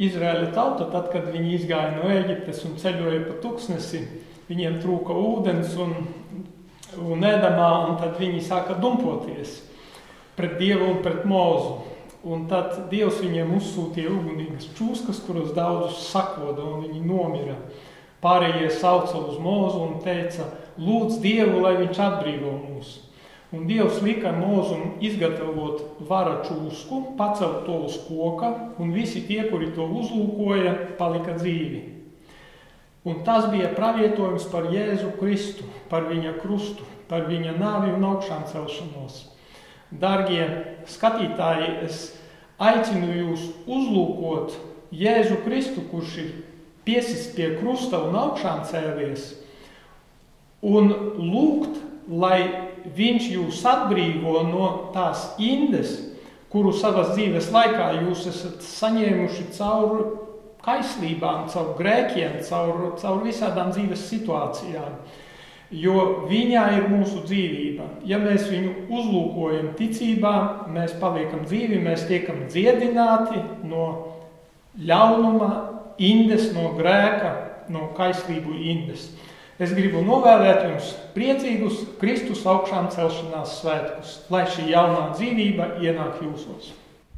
Izraēļa tauta, tad, kad viņi izgāja no Ēģiptes un ceļoja pa tuksnesi, viņiem trūka ūdens un ēdamā, un tad viņi sāka dumpoties pret Dievu un pret Mozu. Un tad Dievs viņiem uzsūtīja ugunīgas čūskas, kuras daudzus sakoda, un viņi nomira. Pārējie sauca uz Mozu un teica, lūdz Dievu, lai viņš atbrīvo mūs. Un Dievs lika Mozum izgatavot vara čūsku, pacelt to uz koka, un visi tie, kuri to uzlūkoja, palika dzīvi. Un tas bija pravietojums par Jēzu Kristu, par viņa krustu, par viņa nāvi un augšām celšanos. Dargie skatītāji, es aicinu jūs uzlūkot Jēzu Kristu, kurš ir piesists pie krusta un augšām cēlies, un lūgt, lai viņš jūs atbrīvo no tās indes, kuru savas dzīves laikā jūs esat saņēmuši caur kaislībām, caur grēkiem, caur visādām dzīves situācijām. Jo viņā ir mūsu dzīvība. Ja mēs viņu uzlūkojam ticībā, mēs paliekam dzīvi, mēs tiekam dziedināti no ļaunuma indes, no grēka, no kaislību indes. Es gribu novēlēt jums priecīgus Kristus augšām celšanās svētkus, lai šī jaunā dzīvība ienāk jūsos.